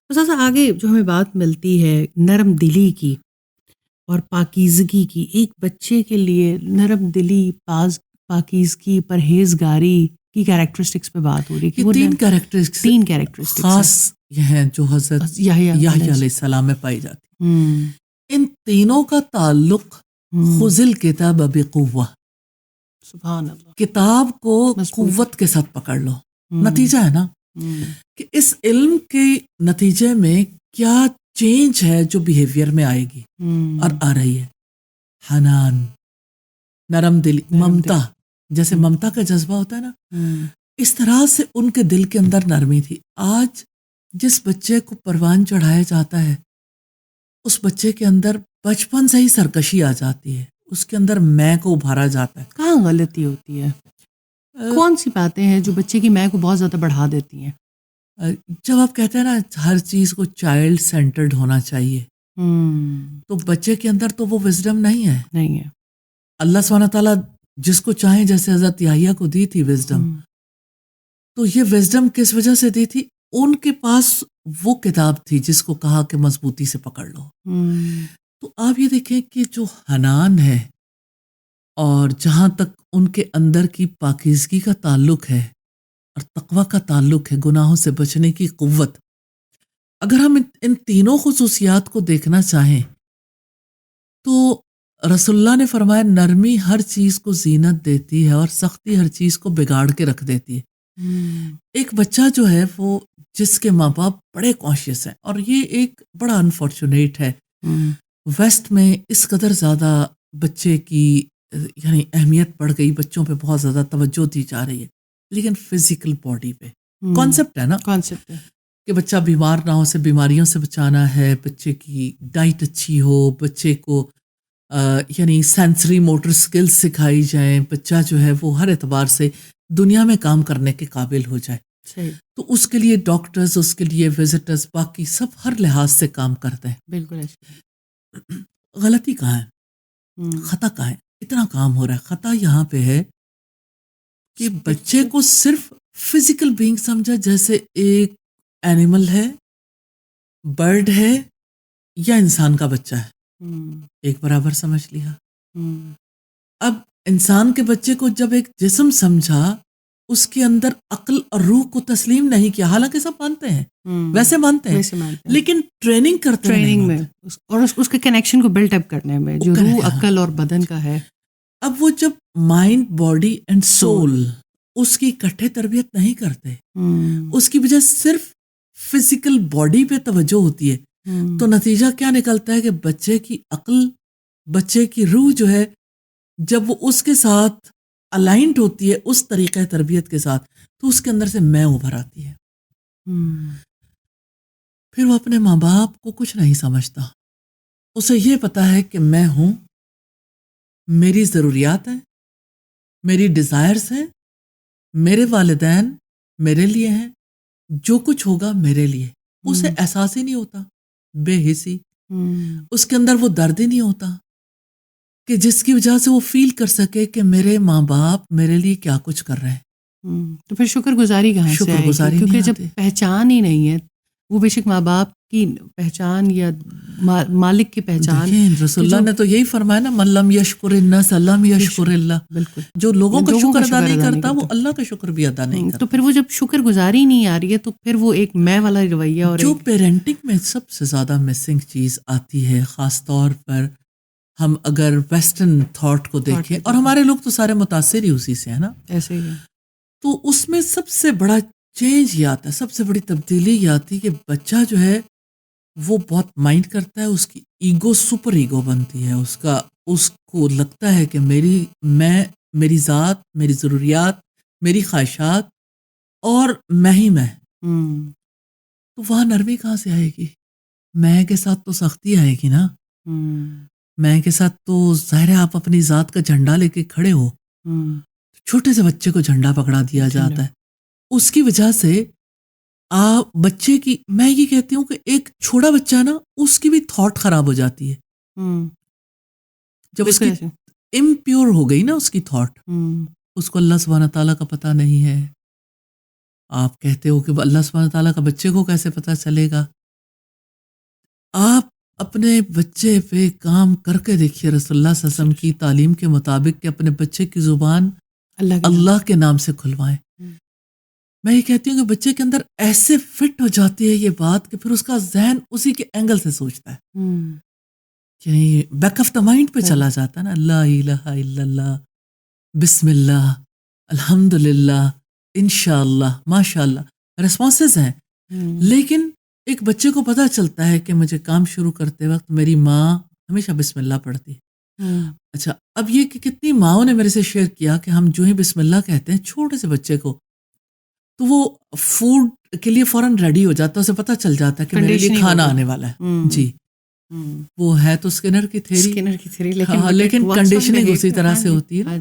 بس آگے جو ہمیں بات ملتی ہے نرم دلی کی اور پاکیزگی کی، ایک بچے کے لیے نرم دلی، پاکیزگی، پرہیزگاری کی کیریکٹرسٹکس پہ بات ہو رہی ہے کہ یہ وہ تین کیریکٹرسٹکس تین کیریکٹرسٹکس خاص ہیں جو حضرت یحییٰ یحییٰ علیہ السلام میں پائی جاتی. ہوں ان تینوں کا تعلق خذ الکتاب بقوہ، سبحان اللہ، کتاب کو مضبوط. قوت کے ساتھ پکڑ لو. ہوں. نتیجہ ہے نا کہ اس علم کے نتیجے میں کیا چینج ہے جو بیہیویئر میں آئے گی اور آ رہی ہے. حنان، نرم دلی، ممتا. جیسے ممتا کا جذبہ ہوتا ہے نا، اس طرح سے ان کے دل کے اندر نرمی تھی. آج جس بچے کو پروان چڑھایا جاتا ہے اس بچے کے اندر بچپن سے ہی سرکشی آ جاتی ہے، اس کے اندر میں کو ابھارا جاتا ہے. کہاں غلطی ہوتی ہے؟ کون سی باتیں ہیں جو بچے کی میں کو بہت زیادہ بڑھا دیتی ہیں؟ جب آپ کہتے ہیں نا ہر چیز کو چائلڈ سینٹرڈ ہونا چاہیے، تو بچے کے اندر تو وہ وزڈم نہیں ہے. اللہ سبحانہ تعالیٰ جس کو چاہیں، جیسے حضرت یحییٰ کو دی تھی وزڈم، تو یہ وزڈم کس وجہ سے دی تھی؟ ان کے پاس وہ کتاب تھی جس کو کہا کہ مضبوطی سے پکڑ لو. تو آپ یہ دیکھیں کہ جو حنان ہے اور جہاں تک ان کے اندر کی پاکیزگی کا تعلق ہے اور تقویٰ کا تعلق ہے، گناہوں سے بچنے کی قوت، اگر ہم ان تینوں خصوصیات کو دیکھنا چاہیں تو رسول اللہ نے فرمایا نرمی ہر چیز کو زینت دیتی ہے اور سختی ہر چیز کو بگاڑ کے رکھ دیتی ہے. ایک بچہ جو ہے وہ جس کے ماں باپ بڑے کانشیس ہیں، اور یہ ایک بڑا انفارچونیٹ ہے، ویسٹ میں اس قدر زیادہ بچے کی یعنی اہمیت بڑھ گئی، بچوں پہ بہت زیادہ توجہ دی جا رہی ہے، لیکن فزیکل باڈی پہ کانسیپٹ ہے نا، کانسیپٹ ہے کہ بچہ بیمار نہ ہو، سے بیماریوں سے بچانا ہے، بچے کی ڈائٹ اچھی ہو، بچے کو یعنی سینسری موٹر سکلز سکھائی جائیں، بچہ جو ہے وہ ہر اعتبار سے دنیا میں کام کرنے کے قابل ہو جائے. صحیح. تو اس کے لیے ڈاکٹرز، اس کے لیے وزٹرز، باقی سب ہر لحاظ سے کام کرتے ہیں. بالکل. غلطی کہاں ہے؟ خطا کہاں ہے؟ اتنا کام ہو رہا ہے. خطا یہاں پہ ہے کہ بچے کو صرف فزیکل بینگ سمجھا، جیسے ایک اینیمل ہے، برڈ ہے یا انسان کا بچہ ہے، ایک برابر سمجھ لیا. اب انسان کے بچے کو جب ایک جسم سمجھا، اس کے اندر عقل اور روح کو تسلیم نہیں کیا، حالانکہ سب مانتے ہیں، ویسے مانتے ہیں، لیکن ٹریننگ کرتے ہیں، ٹریننگ میں اور اس کے کنیکشن کو بلٹ اپ کرنے میں جو روح، عقل اور بدن کا ہے. اب وہ جب مائنڈ، باڈی اینڈ سول اس کی اکٹھے تربیت نہیں کرتے، اس کی وجہ صرف فزیکل باڈی پہ توجہ ہوتی ہے، تو نتیجہ کیا نکلتا ہے کہ بچے کی عقل، بچے کی روح جو ہے، جب وہ اس کے ساتھ الائنڈ ہوتی ہے اس طریقہ تربیت کے ساتھ، تو اس کے اندر سے میں ابھر آتی ہے. پھر وہ اپنے ماں باپ کو کچھ نہیں سمجھتا، اسے یہ پتا ہے کہ میں ہوں، میری ضروریات ہیں، میری ڈیزائرز ہیں، میرے والدین میرے لیے ہیں، جو کچھ ہوگا میرے لیے. اسے احساس ہی نہیں ہوتا، بے حسی، اس کے اندر وہ درد ہی نہیں ہوتا کہ جس کی وجہ سے وہ فیل کر سکے کہ میرے ماں باپ میرے لیے کیا کچھ کر رہے ہیں. تو پھر شکر گزاری کہاں سے آئے گی؟ کیونکہ جب پہچان ہی نہیں ہے، وہ بے شک ماں باپ کی پہچان یا مالک کی پہچان. رسول اللہ نے تو یہی فرمایا نا، من لم یشکر الناس لم یشکر اللہ. بالکل، جو لوگوں کا شکر ادا نہیں کرتا وہ اللہ کا شکر بھی ادا نہیں کرتا. تو پھر وہ جب شکر گزاری نہیں آ رہی ہے تو پھر وہ ایک میں والا رویہ. اور جو پیرنٹنگ میں سب سے زیادہ مسنگ چیز آتی ہے، خاص طور پر ہم اگر ویسٹرن تھاٹ کو دیکھیں، اور ہمارے لوگ تو سارے متاثر ہی اسی سے ہیں نا، ایسے ہی ہے، تو اس میں سب سے بڑا چینج یہ آتا ہے، سب سے بڑی تبدیلی یہ آتی ہے کہ بچہ جو ہے وہ بہت مائنڈ کرتا ہے، اس کی ایگو سپر ایگو بنتی ہے، اس کو لگتا ہے کہ میری ذات، میری ضروریات، میری خواہشات اور میں ہی میں. تو وہاں نرمی کہاں سے آئے گی؟ میں کے ساتھ تو سختی آئے گی نا. میں کے ساتھ تو ظاہر ہے آپ اپنی ذات کا جھنڈا لے کے کھڑے ہو. چھوٹے سے بچے کو جھنڈا پکڑا دیا جاتا ہے، اس کی وجہ سے بچے کی، میں یہ کہتی ہوں کہ ایک چھوٹا بچہ نا، اس کی بھی تھاٹ خراب ہو جاتی ہے جب اس کی امپیور ہو گئی نا اس کی تھاٹ. اس کو اللہ سبحانہ تعالیٰ کا پتہ نہیں ہے. آپ کہتے ہو کہ اللہ سبحانہ تعالیٰ کا بچے کو کیسے پتہ چلے گا؟ آپ اپنے بچے پہ کام کر کے دیکھیے رسول اللہ صلی اللہ علیہ وسلم کی تعلیم کے مطابق کہ اپنے بچے کی زبان اللہ کے نام سے کھلوائیں. میں یہ کہتی ہوں کہ بچے کے اندر ایسے فٹ ہو جاتی ہے یہ بات کہ پھر اس کا ذہن اسی کے اینگل سے سوچتا ہے، یعنی بیک آف دا مائنڈ پہ چلا جاتا ہے نا. لا الہ الا اللہ، بسم اللہ، الحمد للہ، انشاءاللہ، ماشاء اللہ، ریسپانسز ہیں. لیکن ایک بچے کو پتہ چلتا ہے کہ مجھے کام شروع کرتے وقت میری ماں ہمیشہ بسم اللہ پڑھتی. اچھا، اب یہ کہ کتنی ماؤں نے میرے سے شیئر کیا کہ ہم جو ہی بسم اللہ کہتے ہیں چھوٹے سے بچے کو، تو وہ فوڈ کے لیے فوراً ریڈی ہو جاتا ہے، اسے پتہ چل جاتا ہے کہ میرے لیے کھانا آنے والا ہے. جی، وہ ہے تو اسکنر کی تھیری، لیکن کنڈیشننگ اسی طرح سے ہوتی ہے.